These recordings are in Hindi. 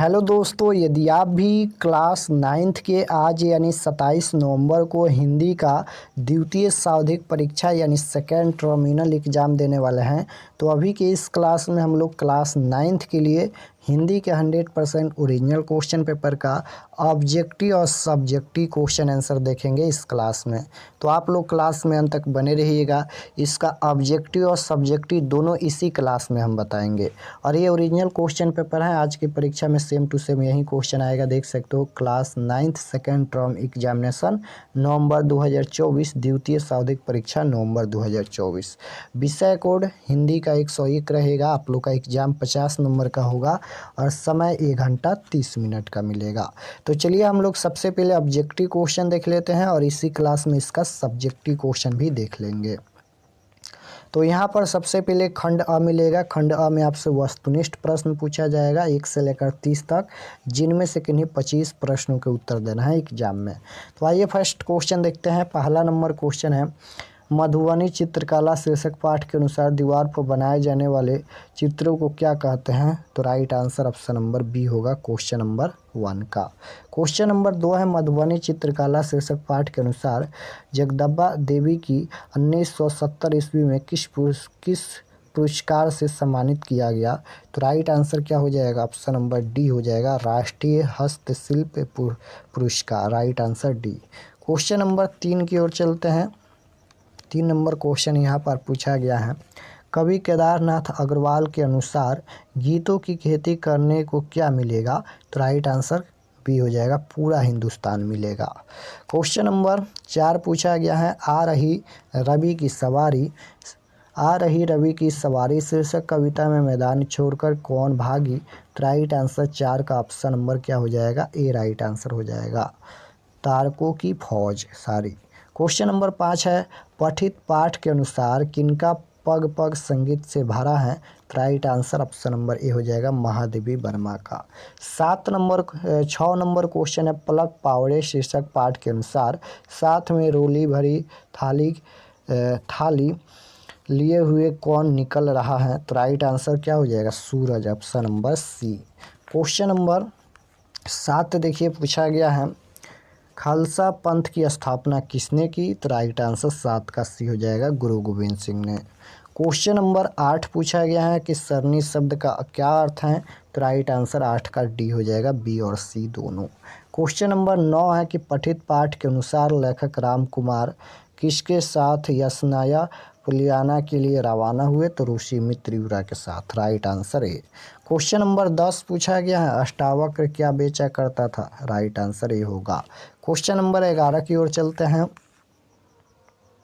हेलो दोस्तों, यदि आप भी क्लास नाइन्थ के आज यानी 27 नवंबर को हिंदी का द्वितीय सावधिक परीक्षा यानी सेकेंड टर्मिनल एग्ज़ाम देने वाले हैं, तो अभी के इस क्लास में हम लोग क्लास नाइन्थ के लिए हिंदी के 100% ओरिजिनल क्वेश्चन पेपर का ऑब्जेक्टिव और सब्जेक्टिव क्वेश्चन आंसर देखेंगे इस क्लास में। तो आप लोग क्लास में अंत तक बने रहिएगा। इसका ऑब्जेक्टिव और सब्जेक्टिव दोनों इसी क्लास में हम बताएंगे। और ये ओरिजिनल क्वेश्चन पेपर है, आज की परीक्षा में सेम टू सेम यही क्वेश्चन आएगा। देख सकते हो, class ninth second term examination नवंबर 2024, द्वितीय सावधिक परीक्षा नवंबर 2024। विषय कोड हिंदी का 101 रहेगा। आप लोग का एग्जाम 50 नंबर का होगा और समय 1 घंटा 30 मिनट का मिलेगा। तो चलिए हम लोग सबसे पहले ऑब्जेक्टिव क्वेश्चन देख लेते हैं और इसी क्लास में इसका सब्जेक्टिव क्वेश्चन भी देख लेंगे। तो यहाँ पर सबसे पहले खंड अ मिलेगा। खंड अ में आपसे वस्तुनिष्ठ प्रश्न पूछा जाएगा 1 से लेकर 30 तक, जिनमें से किन्हीं 25 प्रश्नों के उत्तर देना है एग्जाम में। तो आइए फर्स्ट क्वेश्चन देखते हैं। पहला नंबर क्वेश्चन है, मधुबनी चित्रकला शीर्षक पाठ के अनुसार दीवार पर बनाए जाने वाले चित्रों को क्या कहते हैं? तो right answer option number B होगा क्वेश्चन नंबर 1 का। क्वेश्चन नंबर 2 है, मधुबनी चित्रकला शीर्षक पाठ के अनुसार जगदम्बा देवी की 1970 ईस्वी में किस पुरस्कार से सम्मानित किया गया? तो राइट आंसर क्या हो जाएगा? ऑप्शन नंबर डी हो जाएगा, राष्ट्रीय हस्तशिल्प पुरस्कार। Right answer D. Question number 3 की ओर चलते हैं। 3 नंबर क्वेश्चन यहाँ पर पूछा गया है, कवि केदारनाथ अग्रवाल के अनुसार गीतों की खेती करने को क्या मिलेगा? तो राइट आंसर बी हो जाएगा, पूरा हिंदुस्तान मिलेगा। क्वेश्चन नंबर 4 पूछा गया है, आ रही रवि की सवारी शीर्षक कविता में मैदान छोड़कर कौन भागी? तो राइट आंसर 4 का ऑप्शन नंबर क्या हो जाएगा? ए राइट आंसर हो जाएगा, तारकों की फौज सारी। क्वेश्चन नंबर 5 है, पठित पाठ के अनुसार किनका पग पग संगीत से भरा है? तो राइट आंसर ऑप्शन नंबर ए हो जाएगा, महादेवी वर्मा का। 6 नंबर क्वेश्चन है, पलक पावड़े शीर्षक पाठ के अनुसार साथ में रोली भरी थाली लिए हुए कौन निकल रहा है? तो राइट आंसर क्या हो जाएगा? Suraj, option number C. Question number 7 देखिए पूछा गया है, खालसा पंथ की स्थापना किसने की? तो राइट आंसर 7 का सी हो जाएगा, गुरु गोविंद सिंह ने। क्वेश्चन नंबर 8 पूछा गया है कि सरनी शब्द का क्या अर्थ है? तो राइट आंसर 8 का डी हो जाएगा, बी और सी दोनों। क्वेश्चन नंबर 9 है कि पठित पाठ के अनुसार लेखक राम कुमार किसके साथ यशनाया पुलियाना के लिए रवाना हुए? तो ऋषि मित्रियुरा के साथ। Right answer A. Question number 10 पूछा गया है, अष्टावक्र क्या बेचा करता था? राइट आंसर ए होगा। क्वेश्चन नंबर 11 की ओर चलते हैं।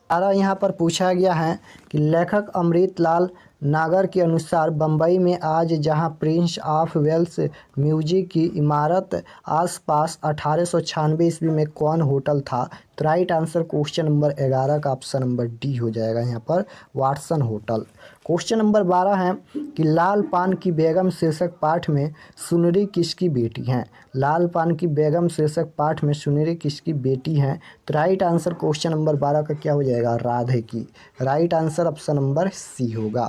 यहाँ पर पूछा गया है कि लेखक अमृतलाल नागर के अनुसार बम्बई में आज जहां प्रिंस ऑफ वेल्स म्यूजिक की इमारत आसपास 1896 ईस्वी में कौन होटल था? तो राइट आंसर क्वेश्चन नंबर 11 का ऑप्शन नंबर डी हो जाएगा, यहाँ पर वाटसन होटल। क्वेश्चन नंबर 12 है कि लाल पान की बेगम शीर्षक पाठ में सुनरी किसकी बेटी हैं? लाल पान की बेगम शीर्षक पाठ में सुनरी किसकी बेटी हैं? तो राइट आंसर क्वेश्चन नंबर 12 का क्या हो जाएगा? राधे की। Right answer option number C होगा।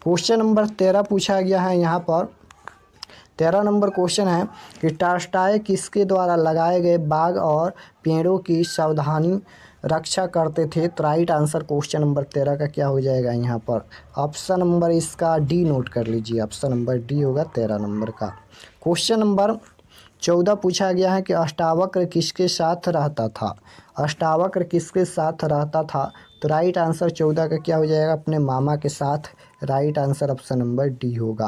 क्वेश्चन नंबर 13 पूछा गया है। यहाँ पर 13 नंबर क्वेश्चन है कि टॉल्स्टॉय किसके द्वारा लगाए गए बाग और पेड़ों की सावधानी रक्षा करते थे? तो राइट आंसर क्वेश्चन नंबर 13 का क्या हो जाएगा? यहाँ पर ऑप्शन नंबर इसका डी नोट कर लीजिए, ऑप्शन नंबर डी होगा 13 नंबर का। क्वेश्चन नंबर 14 पूछा गया है कि अष्टावक्र किसके साथ रहता था? अष्टावक्र किसके साथ रहता था? तो राइट आंसर 14 का क्या हो जाएगा? अपने मामा के साथ। Right answer option number D होगा।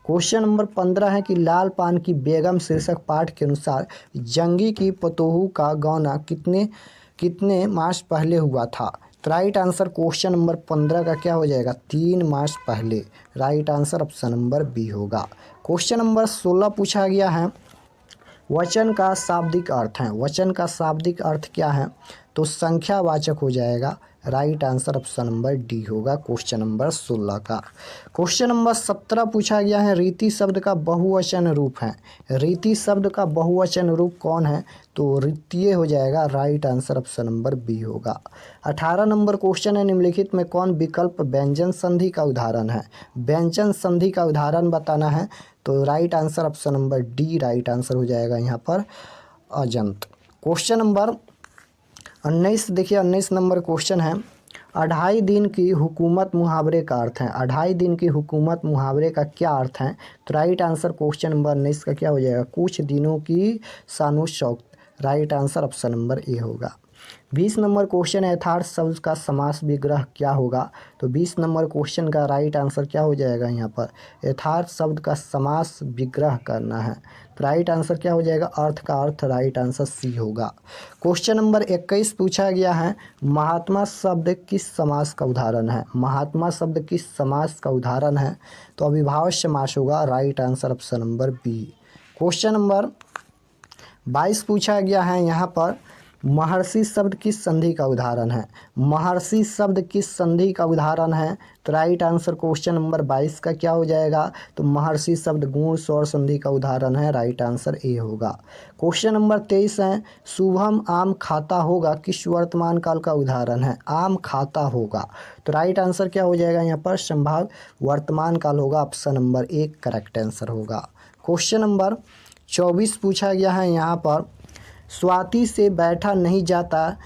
क्वेश्चन नंबर 15 है कि लाल पान की बेगम शीर्षक पाठ के अनुसार जंगी की पतोहू का गौना कितने मास पहले हुआ था? तो राइट आंसर क्वेश्चन नंबर 15 का क्या हो जाएगा? 3 मास पहले। Right answer option number B होगा। क्वेश्चन नंबर 16 पूछा गया है, वचन का शाब्दिक अर्थ है। वचन का शाब्दिक अर्थ क्या है? तो संख्यावाचक हो जाएगा। Right answer option number D होगा क्वेश्चन नंबर 16 का। क्वेश्चन नंबर 17 पूछा गया है रीति शब्द का बहुवचन रूप है। रीति शब्द का बहुवचन रूप कौन है? तो रीतिये हो जाएगा, right answer option number B होगा। 18 नंबर क्वेश्चन है निम्नलिखित में कौन विकल्प व्यंजन संधि का उदाहरण है? व्यंजन संधि का उदाहरण बताना है, तो right answer option number D right answer हो जाएगा यहाँ पर अजंत। क्वेश्चन नंबर 19 देखिए, 19 नंबर क्वेश्चन है 2.5 दिन की हुकूमत मुहावरे का अर्थ है। 2.5 दिन की हुकूमत मुहावरे का क्या अर्थ है? तो राइट आंसर क्वेश्चन नंबर 19 का क्या हो जाएगा? कुछ दिनों की शानो शौकत, right answer option number A होगा। 20 नंबर क्वेश्चन है यथार्थ शब्द का समास विग्रह क्या होगा? तो 20 नंबर क्वेश्चन का राइट आंसर क्या हो जाएगा? यहाँ पर यथार्थ शब्द का समास विग्रह करना है, तो राइट आंसर क्या हो जाएगा? अर्थ का अर्थ, राइट आंसर सी होगा। क्वेश्चन नंबर 21 पूछा गया है महात्मा शब्द किस समास का उदाहरण है? महात्मा शब्द किस समास का उदाहरण है? तो अविभाज्य समास होगा, right answer option number B. Question number 22 पूछा गया है यहाँ पर महर्षि शब्द किस संधि का उदाहरण है? महर्षि शब्द किस संधि का उदाहरण है? तो राइट आंसर क्वेश्चन नंबर 22 का क्या हो जाएगा? तो महर्षि शब्द गुण स्वर संधि का उदाहरण है, राइट आंसर ए होगा। क्वेश्चन नंबर 23 है शुभम आम खाता होगा किस वर्तमान काल का उदाहरण है? आम खाता होगा, तो राइट आंसर क्या हो जाएगा? यहाँ पर संभाव्य वर्तमान काल होगा, option number A correct answer होगा। क्वेश्चन नंबर 24 पूछा गया है यहाँ पर स्वाति से बैठा नहीं जाता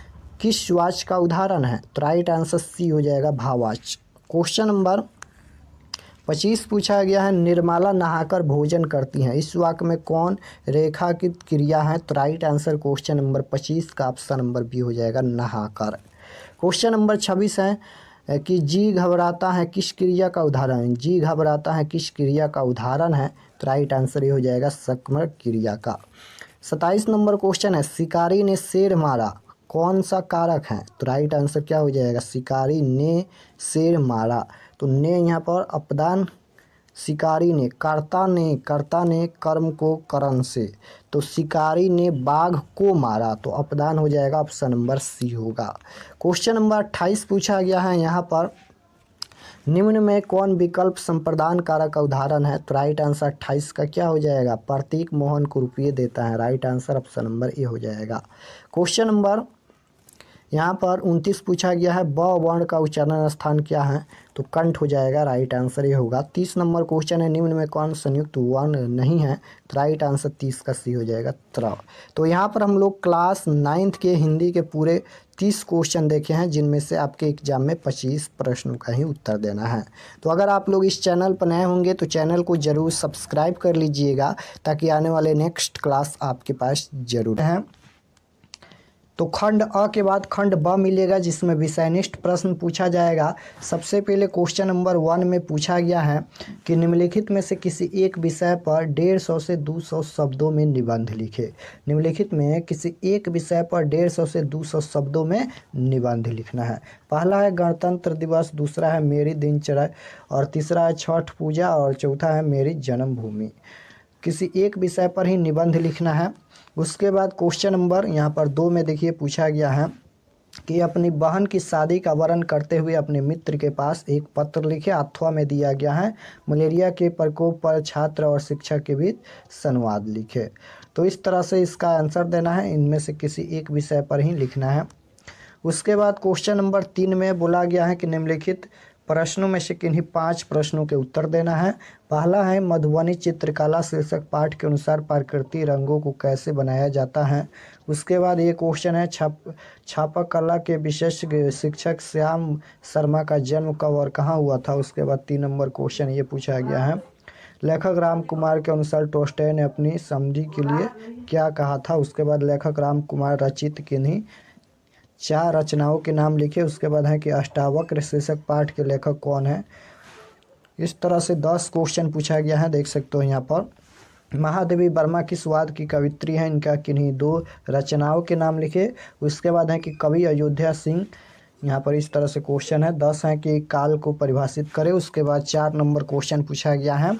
किस वाच का उदाहरण है? तो राइट आंसर सी हो जाएगा भावाच। क्वेश्चन नंबर 25 पूछा गया है निर्मला नहाकर भोजन करती हैं, इस वाक्य में कौन रेखांकित क्रिया है? तो राइट आंसर क्वेश्चन नंबर 25 का ऑप्शन नंबर बी हो जाएगा नहाकर। क्वेश्चन नंबर 26 है कि जी घबराता है किस क्रिया का उदाहरण है? जी घबराता है किस क्रिया का उदाहरण है? तो राइट आंसर ये हो जाएगा सकर्मक क्रिया का। 27 नंबर क्वेश्चन है शिकारी ने शेर मारा कौन सा कारक है? तो राइट आंसर क्या हो जाएगा? शिकारी ने शेर मारा, तो ने यहाँ पर अपदान, शिकारी ने, कर्ता ने कर्म को करण से, तो शिकारी ने बाघ को मारा, तो अपदान हो जाएगा, ऑप्शन नंबर सी होगा। क्वेश्चन नंबर 28 पूछा गया है यहाँ पर निम्न में कौन विकल्प संप्रदान कारक का उदाहरण है? तो राइट आंसर 28 का क्या हो जाएगा? प्रतीक मोहन को रुपये देता है, राइट आंसर ऑप्शन नंबर ए हो जाएगा। क्वेश्चन नंबर यहाँ पर 29 पूछा गया है ब वर्ण का उच्चारण स्थान क्या है? तो कंठ हो जाएगा, राइट आंसर ये होगा। 30 नंबर क्वेश्चन है निम्न में कौन संयुक्त वर्ण नहीं है? तो राइट आंसर 30 का सी हो जाएगा त्र। तो यहाँ पर हम लोग क्लास 9th के हिंदी के पूरे 30 क्वेश्चन देखे हैं, जिनमें से आपके एग्जाम में 25 प्रश्नों का ही उत्तर देना है। तो अगर आप लोग इस चैनल पर नए होंगे तो चैनल को ज़रूर सब्सक्राइब कर लीजिएगा, ताकि आने वाले नेक्स्ट क्लास आपके पास ज़रूर हैं। तो खंड अ के बाद खंड ब मिलेगा, जिसमें विषयनिष्ठ प्रश्न पूछा जाएगा। सबसे पहले क्वेश्चन नंबर 1 में पूछा गया है कि निम्नलिखित में से किसी एक विषय पर 150 से 200 शब्दों में निबंध लिखे। निम्नलिखित में किसी एक विषय पर 150 से 200 शब्दों में निबंध लिखना है। पहला है गणतंत्र दिवस, दूसरा है मेरी दिनचर्या, और तीसरा है छठ पूजा, और चौथा है मेरी जन्मभूमि। किसी एक विषय पर ही निबंध लिखना है। उसके बाद क्वेश्चन नंबर यहाँ पर 2 में देखिए पूछा गया है कि अपनी बहन की शादी का वर्णन करते हुए अपने मित्र के पास एक पत्र लिखे। अथवा में दिया गया है मलेरिया के प्रकोप पर छात्र और शिक्षक के बीच संवाद लिखे। तो इस तरह से इसका आंसर देना है, इनमें से किसी एक विषय पर ही लिखना है। उसके बाद क्वेश्चन नंबर 3 में बोला गया है कि निम्नलिखित प्रश्नों में से किन्हीं 5 प्रश्नों के उत्तर देना है। पहला है मधुबनी चित्रकला शीर्षक पाठ के अनुसार प्रकृति रंगों को कैसे बनाया जाता है। उसके बाद ये क्वेश्चन है छापा कला के विशेषज्ञ शिक्षक श्याम शर्मा का जन्म कब और कहाँ हुआ था। उसके बाद 3 नंबर क्वेश्चन ये पूछा गया है लेखक राम कुमार के अनुसार टोल्स्टॉय ने अपनी समझी के लिए क्या कहा था। उसके बाद लेखक राम कुमार रचित किन्हीं 4 रचनाओं के नाम लिखे। उसके बाद है कि अष्टावक्र शीर्षक पाठ के लेखक कौन है। इस तरह से 10 क्वेश्चन पूछा गया है, देख सकते हो यहाँ पर। महादेवी वर्मा किस वाद की कवित्री है, इनका किन्हीं 2 रचनाओं के नाम लिखे। उसके बाद है कि कवि अयोध्या सिंह, यहाँ पर इस तरह से क्वेश्चन है। 10 है कि काल को परिभाषित करें। उसके बाद 4 नंबर क्वेश्चन पूछा गया है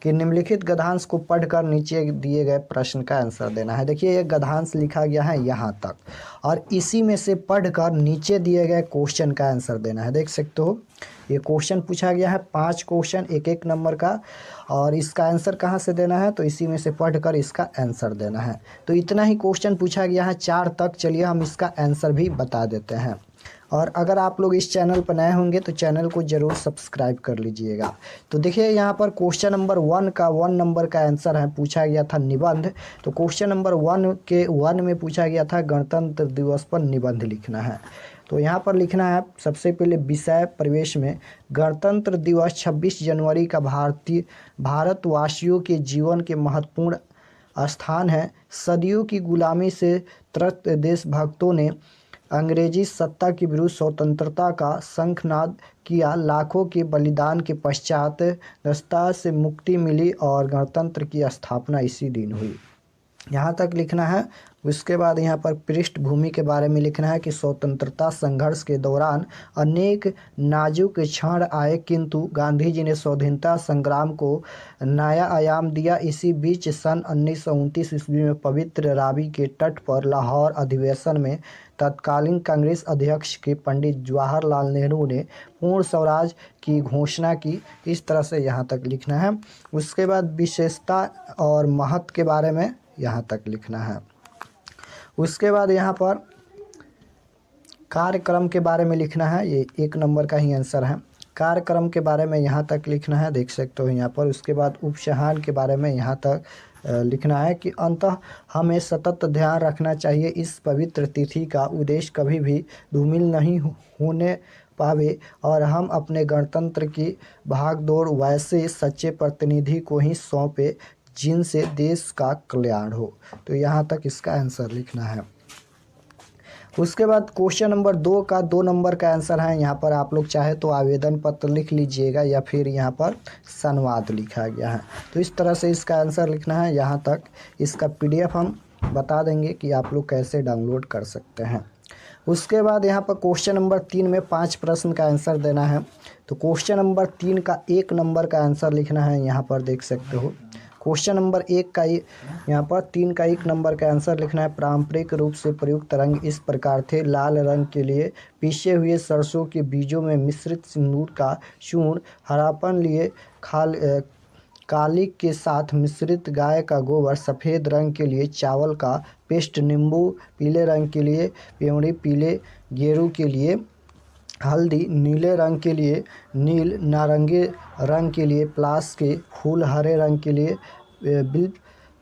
कि निम्नलिखित गद्यांश को पढ़कर नीचे दिए गए प्रश्न का आंसर देना है। देखिए ये गद्यांश लिखा गया है यहाँ तक, और इसी में से पढ़कर नीचे दिए गए क्वेश्चन का आंसर देना है। देख सकते हो ये क्वेश्चन पूछा गया है, 5 क्वेश्चन 1-1 नंबर का, और इसका आंसर कहाँ से देना है, तो इसी में से पढ़कर इसका आंसर देना है। तो इतना ही क्वेश्चन पूछा गया है 4 तक। चलिए हम इसका आंसर भी बता देते हैं। और अगर आप लोग इस चैनल पर नए होंगे तो चैनल को ज़रूर सब्सक्राइब कर लीजिएगा। तो देखिए यहाँ पर क्वेश्चन नंबर 1 का 1 नंबर का आंसर है, पूछा गया था निबंध। तो क्वेश्चन नंबर 1 में पूछा गया था गणतंत्र दिवस पर निबंध लिखना है। तो यहाँ पर लिखना है सबसे पहले विषय प्रवेश में, गणतंत्र दिवस 26 जनवरी का भारतवासियों के जीवन के महत्वपूर्ण स्थान है। सदियों की गुलामी से त्रस्त देशभक्तों ने अंग्रेजी सत्ता के विरुद्ध स्वतंत्रता का शंखनाद किया। लाखों के बलिदान के पश्चात रास्ता से मुक्ति मिली और गणतंत्र की स्थापना इसी दिन हुई। यहाँ तक लिखना है। उसके बाद यहाँ पर पृष्ठभूमि के बारे में लिखना है कि स्वतंत्रता संघर्ष के दौरान अनेक नाजुक क्षण आए, किंतु गांधी जी ने स्वाधीनता संग्राम को नया आयाम दिया। इसी बीच सन 1929 ईस्वी में पवित्र रावी के तट पर लाहौर अधिवेशन में तत्कालीन कांग्रेस अध्यक्ष के पंडित जवाहरलाल नेहरू ने पूर्ण स्वराज की घोषणा की। इस तरह से यहाँ तक लिखना है। उसके बाद विशेषता और महत्व के बारे में यहाँ तक लिखना है। उसके बाद यहाँ पर कार्यक्रम के बारे में लिखना है। ये 1 नंबर का ही आंसर है। कार्यक्रम के बारे में यहाँ तक लिखना है, देख सकते हो यहाँ पर। उसके बाद उपसहान के बारे में यहाँ तक लिखना है कि अंततः हमें सतत ध्यान रखना चाहिए इस पवित्र तिथि का उद्देश्य कभी भी धूमिल नहीं होने पावे और हम अपने गणतंत्र की भागदौड़ वैसे सच्चे प्रतिनिधि को ही सौंपे जिनसे देश का कल्याण हो। तो यहाँ तक इसका आंसर लिखना है। उसके बाद क्वेश्चन नंबर 2 का 2 नंबर का आंसर है। यहाँ पर आप लोग चाहे तो आवेदन पत्र लिख लीजिएगा या फिर यहाँ पर संवाद लिखा गया है। तो इस तरह से इसका आंसर लिखना है। यहाँ तक इसका PDF हम बता देंगे कि आप लोग कैसे डाउनलोड कर सकते हैं। उसके बाद यहाँ पर क्वेश्चन नंबर 3 में 5 प्रश्न का आंसर देना है। तो क्वेश्चन नंबर 3 का 1 नंबर का आंसर लिखना है। यहाँ पर देख सकते हो क्वेश्चन नंबर 1 का यहाँ पर 3 का 1 नंबर का आंसर लिखना है। पारंपरिक रूप से प्रयुक्त रंग इस प्रकार थे। लाल रंग के लिए पीसे हुए सरसों के बीजों में मिश्रित सिंदूर का चूर्ण, हरापन लिए कालिक के साथ मिश्रित गाय का गोबर, सफ़ेद रंग के लिए चावल का पेस्ट, नींबू, पीले रंग के लिए पेवड़ी, पीले गेरू के लिए हल्दी, नीले रंग के लिए नील, नारंगी रंग के लिए पलाश के फूल, हरे रंग के लिए बिल्व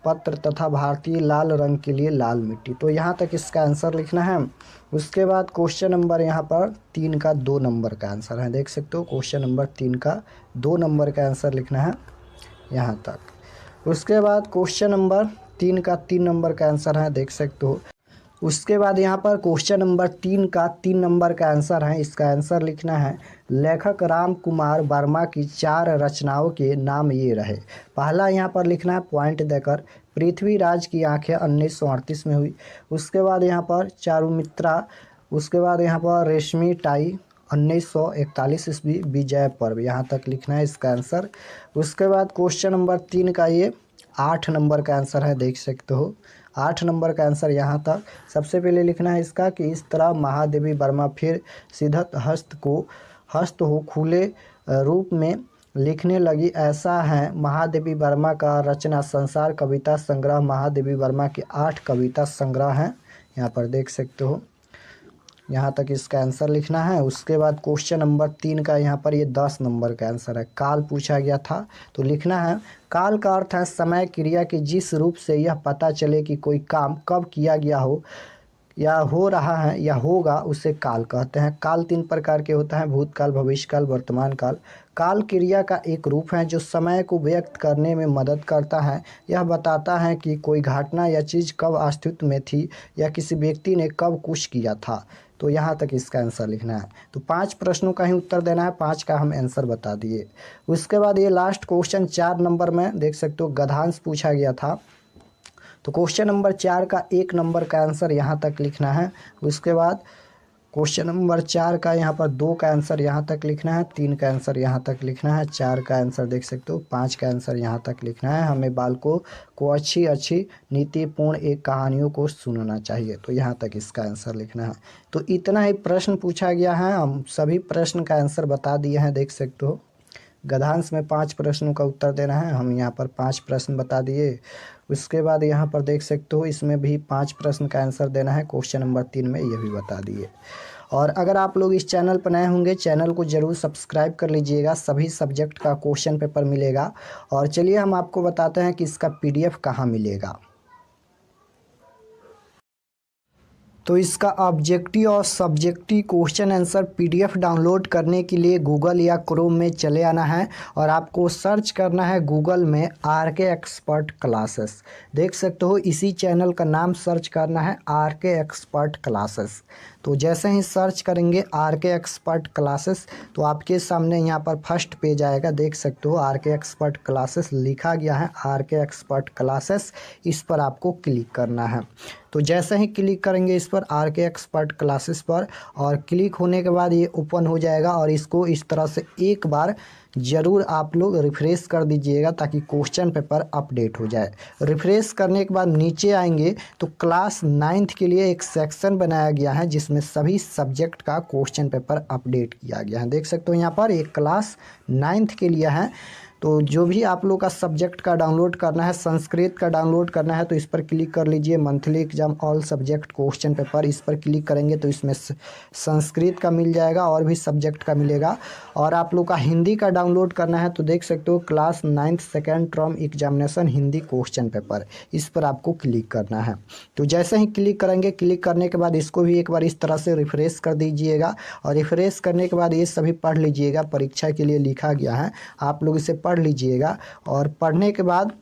पत्र तथा भारतीय लाल रंग के लिए लाल मिट्टी। तो यहाँ तक इसका आंसर लिखना है। उसके बाद क्वेश्चन नंबर यहाँ पर 3 का 2 नंबर का आंसर है। देख सकते हो क्वेश्चन नंबर 3 का 2 नंबर का आंसर लिखना है यहाँ तक। उसके बाद क्वेश्चन नंबर 3 का 3 नंबर का आंसर है, देख सकते हो। उसके बाद यहाँ पर क्वेश्चन नंबर 3 का 3 नंबर का आंसर है। इसका आंसर लिखना है लेखक राम कुमार वर्मा की 4 रचनाओं के नाम ये रहे। पहला यहाँ पर लिखना है पॉइंट देकर, पृथ्वीराज की आंखें 1938 में हुई। उसके बाद यहाँ पर चारुमित्रा। उसके बाद यहाँ पर रेशमी टाई 1941 ईस्वी, विजय पर्व। यहाँ तक लिखना है इसका आंसर। उसके बाद क्वेश्चन नंबर 3 का ये 8 नंबर का आंसर है, देख सकते हो 8 नंबर का आंसर यहाँ तक। सबसे पहले लिखना है इसका कि इस तरह महादेवी वर्मा फिर सिद्धत हस्त हो खुले रूप में लिखने लगी। ऐसा है महादेवी वर्मा का रचना संसार कविता संग्रह। महादेवी वर्मा के 8 कविता संग्रह हैं, यहाँ पर देख सकते हो। यहाँ तक इसका आंसर लिखना है। उसके बाद क्वेश्चन नंबर 3 का यहाँ पर ये 10 नंबर का आंसर है। काल पूछा गया था तो लिखना है काल का अर्थ है समय क्रिया के जिस रूप से यह पता चले कि कोई काम कब किया गया हो या हो रहा है या होगा, उसे काल कहते हैं। काल 3 प्रकार के होता है, भूतकाल, भविष्यकाल, वर्तमान काल। काल क्रिया का एक रूप है जो समय को व्यक्त करने में मदद करता है। यह बताता है कि कोई घटना या चीज़ कब अस्तित्व में थी या किसी व्यक्ति ने कब कुछ किया था। तो यहाँ तक इसका आंसर लिखना है। तो 5 प्रश्नों का ही उत्तर देना है, 5 का हम आंसर बता दिए। उसके बाद ये लास्ट क्वेश्चन 4 नंबर में देख सकते हो गद्यांश पूछा गया था। तो क्वेश्चन नंबर 4 का 1 नंबर का आंसर यहाँ तक लिखना है। उसके बाद क्वेश्चन नंबर 4 का यहाँ पर 2 का आंसर यहाँ तक लिखना है, 3 का आंसर यहाँ तक लिखना है, 4 का आंसर देख सकते हो, 5 का आंसर यहाँ तक लिखना है। हमें बालकों को अच्छी अच्छी नीतिपूर्ण एक कहानियों को सुनना चाहिए, तो यहाँ तक इसका आंसर लिखना है। तो इतना ही प्रश्न पूछा गया है, हम सभी प्रश्न का आंसर बता दिए हैं, देख सकते हो। गद्यांश में 5 प्रश्नों का उत्तर देना है, हम यहाँ पर 5 प्रश्न बता दिए। उसके बाद यहाँ पर देख सकते हो इसमें भी 5 प्रश्न का आंसर देना है, क्वेश्चन नंबर 3 में ये भी बता दिए। और अगर आप लोग इस चैनल पर नए होंगे, चैनल को ज़रूर सब्सक्राइब कर लीजिएगा, सभी सब्जेक्ट का क्वेश्चन पेपर मिलेगा। और चलिए हम आपको बताते हैं कि इसका PDF कहाँ मिलेगा। तो इसका ऑब्जेक्टिव और subjective question answer PDF download करने के लिए गूगल या क्रोम में चले आना है और आपको सर्च करना है गूगल में RK एक्सपर्ट क्लासेस। देख सकते हो इसी चैनल का नाम सर्च करना है RK एक्सपर्ट क्लासेस। तो जैसे ही सर्च करेंगे RK एक्सपर्ट क्लासेस तो आपके सामने यहाँ पर फर्स्ट पेज आएगा, देख सकते हो RK एक्सपर्ट क्लासेस लिखा गया है, RK एक्सपर्ट क्लासेस, इस पर आपको क्लिक करना है। तो जैसे ही क्लिक करेंगे इस पर RK एक्सपर्ट क्लासेस पर, और क्लिक होने के बाद ये ओपन हो जाएगा और इसको इस तरह से एक बार ज़रूर आप लोग रिफ़्रेश कर दीजिएगा ताकि क्वेश्चन पेपर अपडेट हो जाए। रिफ़्रेश करने के बाद नीचे आएंगे तो क्लास 9th के लिए एक सेक्शन बनाया गया है जिसमें सभी सब्जेक्ट का क्वेश्चन पेपर अपडेट किया गया है। देख सकते हो यहाँ पर एक क्लास 9th के लिए है। तो जो भी आप लोग का सब्जेक्ट का डाउनलोड करना है, संस्कृत का डाउनलोड करना है तो इस पर क्लिक कर लीजिए, monthly exam all subject question paper, इस पर क्लिक करेंगे तो इसमें संस्कृत का मिल जाएगा और भी सब्जेक्ट का मिलेगा। और आप लोग का हिंदी का डाउनलोड करना है तो देख सकते हो class 9th second term examination Hindi question paper, इस पर आपको क्लिक करना है। तो जैसे ही क्लिक करेंगे, क्लिक करने के बाद इसको भी एक बार इस तरह से रिफ़्रेश कर दीजिएगा और रिफ़्रेश करने के बाद ये सभी पढ़ लीजिएगा, परीक्षा के लिए लिखा गया है, आप लोग इसे पढ़ लीजिएगा। और पढ़ने के बाद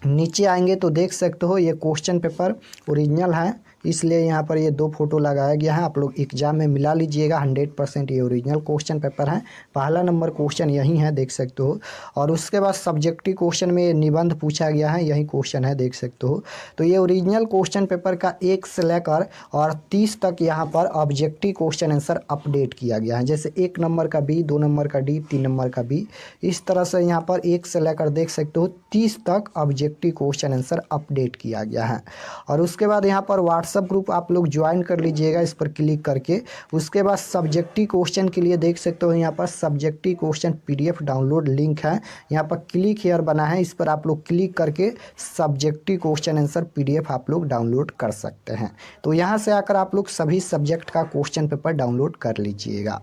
नीचे आएंगे तो देख सकते हो ये क्वेश्चन पेपर ओरिजिनल है, इसलिए यहाँ पर ये 2 फोटो लगाया गया है, आप लोग एग्जाम में मिला लीजिएगा। 100% ये ओरिजिनल क्वेश्चन पेपर है, पहला नंबर क्वेश्चन यही है, देख सकते हो। और उसके बाद सब्जेक्टिव क्वेश्चन में निबंध पूछा गया है, यही क्वेश्चन है, देख सकते हो। तो ये ओरिजिनल क्वेश्चन पेपर का 1 से लेकर और 30 तक यहाँ पर ऑब्जेक्टिव क्वेश्चन आंसर अपडेट किया गया है। जैसे 1 नंबर का B, 2 नंबर का D, 3 नंबर का B, इस तरह से यहाँ पर 1 से लेकर देख सकते हो 30 तक ऑब्जेक्टिव क्वेश्चन आंसर अपडेट किया गया है। और उसके बाद यहाँ पर व्हाट्सएप ग्रुप आप लोग ज्वाइन कर लीजिएगा इस पर क्लिक करके। उसके बाद सब्जेक्टिव क्वेश्चन के लिए देख सकते हो यहाँ पर subjective question PDF download link है, यहाँ पर क्लिक हियर बना है, इस पर आप लोग क्लिक करके सब्जेक्टिव क्वेश्चन आंसर PDF आप लोग डाउनलोड कर सकते हैं। तो यहाँ से आकर आप लोग सभी सब्जेक्ट का क्वेश्चन पेपर डाउनलोड कर लीजिएगा।